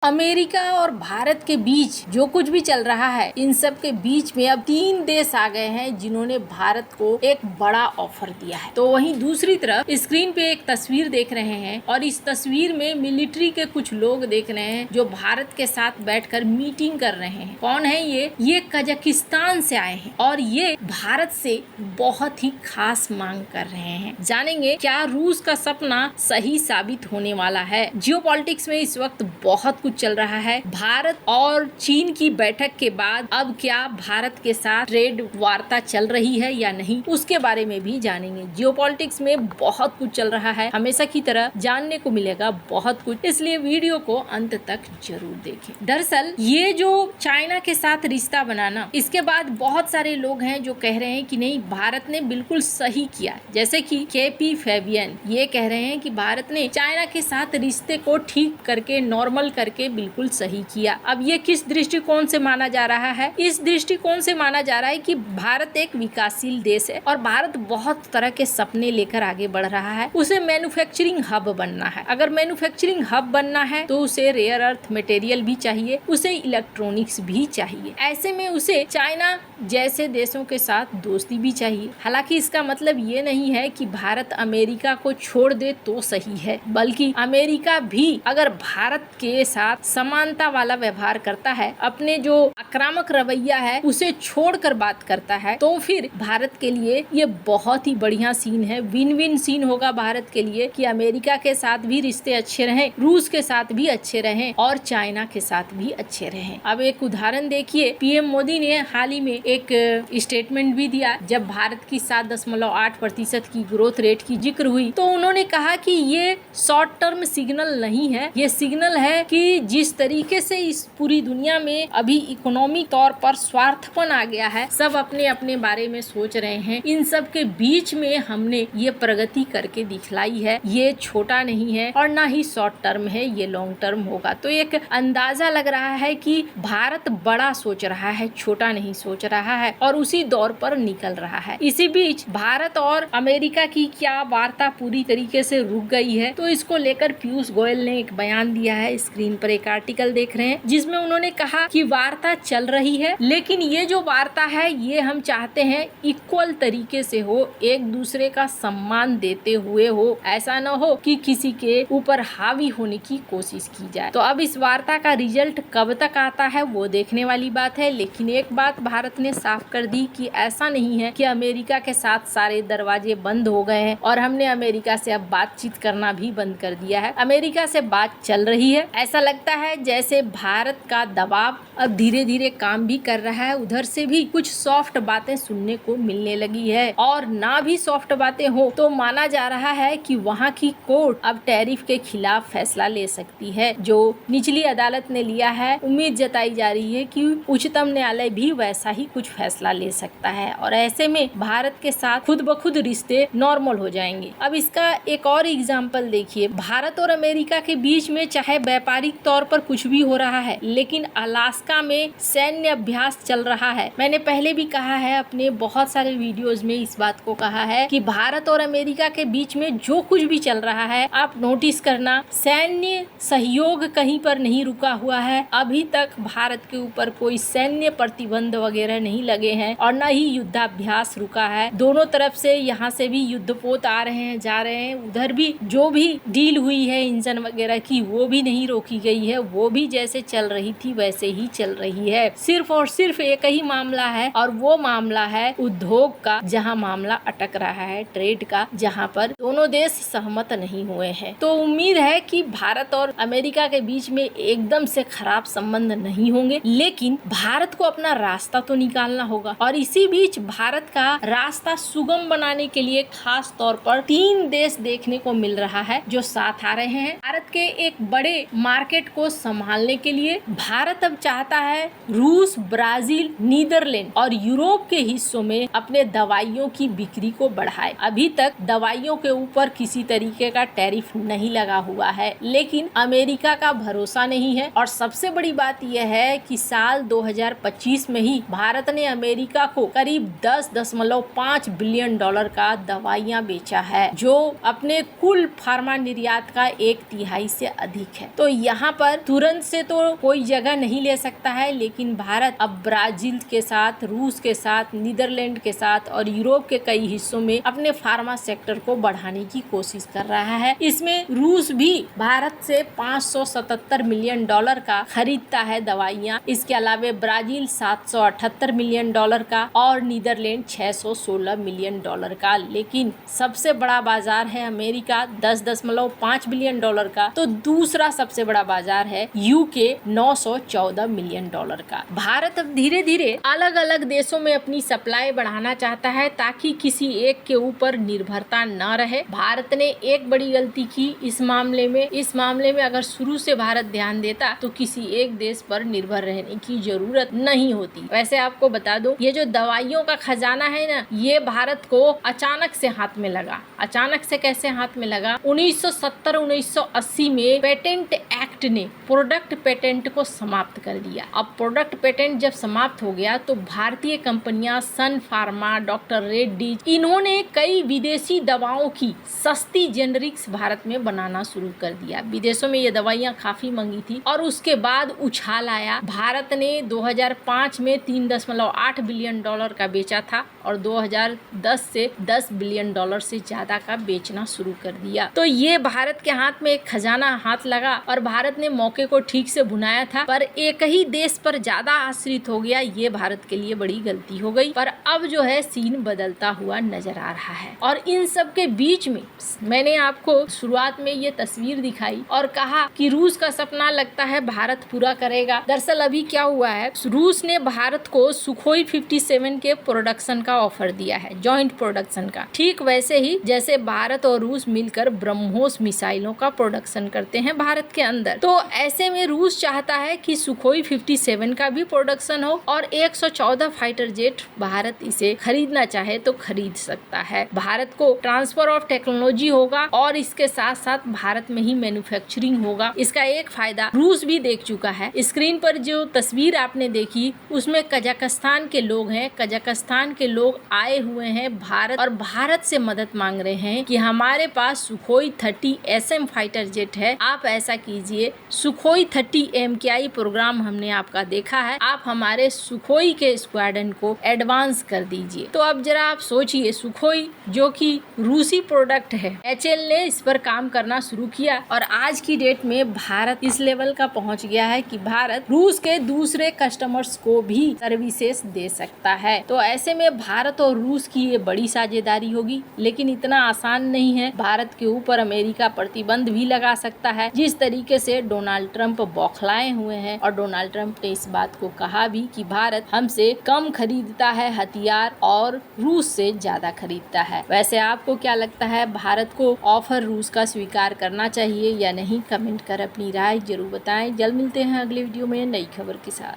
America और भारत के बीच जो कुछ भी चल रहा है, इन सब के बीच में अब 3 देश आ गए हैं जिन्होंने भारत को एक बड़ा ऑफर दिया है। तो वहीं दूसरी तरफ स्क्रीन पे एक तस्वीर देख रहे हैं और इस तस्वीर में मिलिट्री के कुछ लोग देख रहे हैं जो भारत के साथ बैठकर मीटिंग कर रहे हैं। कौन है ये कजाकिस्तान से आए हैं और ये भारत से बहुत ही खास मांग कर रहे हैं। जानेंगे क्या रूस का सपना सही साबित होने वाला है। जियोपॉलिटिक्स में इस वक्त बहुत चल रहा है। भारत और चीन की बैठक के बाद अब क्या भारत के साथ ट्रेड वार्ता चल रही है या नहीं, उसके बारे में भी जानेंगे। जियोपॉलिटिक्स में बहुत कुछ चल रहा है, हमेशा की तरह जानने को मिलेगा बहुत कुछ, इसलिए वीडियो को अंत तक जरूर देखें। दरअसल ये जो चाइना के साथ रिश्ता बनाना, इसके बाद बहुत सारे लोग हैं जो कह रहे हैं कि नहीं, भारत ने बिल्कुल सही किया। जैसे कि केपी फैबियन ये कह रहे हैं कि भारत ने चाइना के साथ रिश्ते को ठीक करके, नॉर्मल करके बिल्कुल सही किया। अब ये किस दृष्टिकोण से माना जा रहा है? इस दृष्टिकोण से माना जा रहा है कि भारत एक विकासशील देश है और भारत बहुत तरह के सपने लेकर आगे बढ़ रहा है। उसे मैन्युफैक्चरिंग हब बनना है। अगर मैन्युफैक्चरिंग हब बनना है तो उसे रेयर अर्थ मटेरियल भी चाहिए, उसे इलेक्ट्रॉनिक्स भी चाहिए। ऐसे में उसे चाइना जैसे देशों के साथ दोस्ती भी चाहिए। हालांकि इसका मतलब ये नहीं है कि भारत अमेरिका को छोड़ दे तो सही है, बल्कि अमेरिका भी अगर भारत के साथ समानता वाला व्यवहार करता है, अपने जो आक्रामक रवैया है उसे छोड़कर बात करता है, तो फिर भारत के लिए ये बहुत ही बढ़िया सीन है। विन विन सीन होगा भारत के लिए कि अमेरिका के साथ भी रिश्ते अच्छे रहें, रूस के साथ भी अच्छे रहें और चाइना के साथ भी अच्छे रहें। अब एक उदाहरण देखिए, पीएम मोदी ने हाल ही में एक स्टेटमेंट भी दिया। जब भारत की 7.8% की ग्रोथ रेट की जिक्र हुई तो उन्होंने कहा कि ये शॉर्ट टर्म सिग्नल नहीं है, ये सिग्नल है कि जिस तरीके से इस पूरी दुनिया में अभी इकोनॉमिक तौर पर स्वार्थपन आ गया है, सब अपने अपने बारे में सोच रहे हैं, इन सब के बीच में हमने ये प्रगति करके दिखलाई है। ये छोटा नहीं है और ना ही शॉर्ट टर्म है, ये लॉन्ग टर्म होगा। तो एक अंदाजा लग रहा है कि भारत बड़ा सोच रहा है, छोटा नहीं सोच रहा है और उसी दौर पर निकल रहा है। इसी बीच भारत और अमेरिका की क्या वार्ता पूरी तरीके से रुक गई है, तो इसको लेकर पीयूष गोयल ने एक बयान दिया है। स्क्रीन पर एक आर्टिकल देख रहे हैं जिसमें उन्होंने कहा कि वार्ता चल रही है, लेकिन ये जो वार्ता है ये हम चाहते हैं इक्वल तरीके से हो, एक दूसरे का सम्मान देते हुए हो। ऐसा न हो कि किसी के ऊपर हावी होने की कोशिश की जाए। तो अब इस वार्ता का रिजल्ट कब तक आता है वो देखने वाली बात है। लेकिन एक बात भारत ने साफ कर दी कि ऐसा नहीं है कि अमेरिका के साथ सारे दरवाजे बंद हो गए हैं और हमने अमेरिका से अब बातचीत करना भी बंद कर दिया है। अमेरिका से बात चल रही है। ऐसा लगता है जैसे भारत का दबाव अब धीरे धीरे काम भी कर रहा है। उधर से भी कुछ सॉफ्ट बातें सुनने को मिलने लगी है और ना भी सॉफ्ट बातें हो तो माना जा रहा है कि वहाँ की कोर्ट अब टैरिफ के खिलाफ फैसला ले सकती है, जो निचली अदालत ने लिया है। उम्मीद जताई जा रही है कि उच्चतम न्यायालय भी वैसा ही कुछ फैसला ले सकता है और ऐसे में भारत के साथ खुद ब खुद रिश्ते नॉर्मल हो जाएंगे। अब इसका एक और एग्जाम्पल देखिए, भारत और अमेरिका के बीच में चाहे व्यापारिक तौर पर कुछ भी हो रहा है, लेकिन अलास्का में सैन्य अभ्यास चल रहा है। मैंने पहले भी कहा है, अपने बहुत सारे वीडियोस में इस बात को कहा है कि भारत और अमेरिका के बीच में जो कुछ भी चल रहा है, आप नोटिस करना, सैन्य सहयोग कहीं पर नहीं रुका हुआ है। अभी तक भारत के ऊपर कोई सैन्य प्रतिबंध वगैरह नहीं लगे हैं और न ही युद्धाभ्यास रुका है। दोनों तरफ से यहाँ से भी युद्धपोत आ रहे हैं, जा रहे हैं। उधर भी जो भी डील हुई है इंजन वगैरह की, वो भी नहीं रोकी गई है, वो भी जैसे चल रही थी वैसे ही चल रही है। सिर्फ और सिर्फ एक ही मामला है और वो मामला है उद्योग का, जहां मामला अटक रहा है, ट्रेड का, जहां पर दोनों देश सहमत नहीं हुए हैं। तो उम्मीद है कि भारत और अमेरिका के बीच में एकदम से खराब संबंध नहीं होंगे, लेकिन भारत को अपना रास्ता तो निकालना होगा और इसी बीच भारत का रास्ता सुगम बनाने के लिए खास तौर पर 3 देश देखने को मिल रहा है जो साथ आ रहे हैं। भारत के एक बड़े मार्केट को संभालने के लिए भारत अब चाहता है रूस, ब्राजील, नीदरलैंड और यूरोप के हिस्सों में अपने दवाइयों की बिक्री को बढ़ाए। अभी तक दवाइयों के ऊपर किसी तरीके का टैरिफ नहीं लगा हुआ है, लेकिन अमेरिका का भरोसा नहीं है और सबसे बड़ी बात यह है कि साल 2025 में ही भारत ने अमेरिका को करीब 10.5 बिलियन डॉलर का दवाइयां बेचा है, जो अपने कुल फार्मा निर्यात का 1/3 से अधिक है। तो यहाँ यहाँ पर तुरंत से तो कोई जगह नहीं ले सकता है, लेकिन भारत अब ब्राजील के साथ, रूस के साथ, नीदरलैंड के साथ और यूरोप के कई हिस्सों में अपने फार्मा सेक्टर को बढ़ाने की कोशिश कर रहा है। इसमें रूस भी भारत से 577 मिलियन डॉलर का खरीदता है दवाइयाँ। इसके अलावा ब्राजील 778 मिलियन डॉलर का और नीदरलैंड 616 मिलियन डॉलर का। लेकिन सबसे बड़ा बाजार है अमेरिका 10.5 बिलियन डॉलर का। तो दूसरा सबसे बड़ा बाजार है यूके 914 मिलियन डॉलर का। भारत अब धीरे धीरे अलग अलग देशों में अपनी सप्लाई बढ़ाना चाहता है ताकि किसी एक के ऊपर निर्भरता न रहे। भारत ने एक बड़ी गलती की इस मामले में अगर शुरू से भारत ध्यान देता तो किसी एक देश पर निर्भर रहने की जरूरत नहीं होती। वैसे आपको बता दो, ये जो दवाइयों का खजाना है ना, ये भारत को अचानक से हाथ में लगा। अचानक से कैसे हाथ में लगा? 1970-1980 में पेटेंट एक्ट ने प्रोडक्ट पेटेंट को समाप्त कर दिया। अब प्रोडक्ट पेटेंट जब समाप्त हो गया तो भारतीय कंपनियां सन फार्मा, डॉक्टर रेड्डी, इन्होंने कई विदेशी दवाओं की सस्ती जेनरिक्स भारत में बनाना शुरू कर दिया। विदेशों में ये दवाइयां काफी महंगी थी और उसके बाद उछाल आया। भारत ने 2005 में 3.8 बिलियन डॉलर का बेचा था और 2010 से 10 बिलियन डॉलर से ज्यादा का बेचना शुरू कर दिया। तो ये भारत के हाथ में एक खजाना हाथ लगा और भारत ने मौके को ठीक से भुनाया था, पर एक ही देश पर ज्यादा आश्रित हो गया। ये भारत के लिए बड़ी गलती हो गई। पर अब जो है सीन बदलता हुआ नजर आ रहा है और इन सब के बीच में मैंने आपको शुरुआत में ये तस्वीर दिखाई और कहा कि रूस का सपना लगता है भारत पूरा करेगा। दरअसल अभी क्या हुआ है, रूस ने भारत को सुखोई 57 के प्रोडक्शन का ऑफर दिया है, जॉइंट प्रोडक्शन का। ठीक वैसे ही जैसे भारत और रूस मिलकर ब्रह्मोस मिसाइलों का प्रोडक्शन करते हैं भारत के अंदर। तो ऐसे में रूस चाहता है कि सुखोई 57 का भी प्रोडक्शन हो और 114 फाइटर जेट भारत इसे खरीदना चाहे तो खरीद सकता है। भारत को ट्रांसफर ऑफ टेक्नोलॉजी होगा और इसके साथ साथ भारत में ही मैन्युफैक्चरिंग होगा। इसका एक फायदा रूस भी देख चुका है। स्क्रीन पर जो तस्वीर आपने देखी उसमें कजाकिस्तान के लोग हैं। कजाकिस्तान के लोग आए हुए हैं भारत और भारत से मदद मांग रहे हैं कि हमारे पास सुखोई 30 SM फाइटर जेट है, आप ऐसा कीजिए, सुखोई 30 MKI प्रोग्राम हमने आपका देखा है, आप हमारे सुखोई के स्क्वाड्रन को एडवांस कर दीजिए। तो अब जरा आप सोचिए, सुखोई जो कि रूसी प्रोडक्ट है, HAL ने इस पर काम करना शुरू किया और आज की डेट में भारत इस लेवल का पहुंच गया है कि भारत रूस के दूसरे कस्टमर्स को भी सर्विसेज दे सकता है। तो ऐसे में भारत और रूस की ये बड़ी साझेदारी होगी, लेकिन इतना आसान नहीं है। भारत के ऊपर अमेरिका प्रतिबंध भी लगा सकता है, जिस तरीके से डोनाल्ड ट्रंप बौखलाए हुए हैं और डोनाल्ड ट्रंप ने इस बात को कहा भी कि भारत हमसे कम खरीदता है हथियार और रूस से ज्यादा खरीदता है। वैसे आपको क्या लगता है, भारत को ऑफर रूस का स्वीकार करना चाहिए या नहीं? कमेंट कर अपनी राय जरूर बताएं। जल्द मिलते हैं अगले वीडियो में नई खबर के साथ।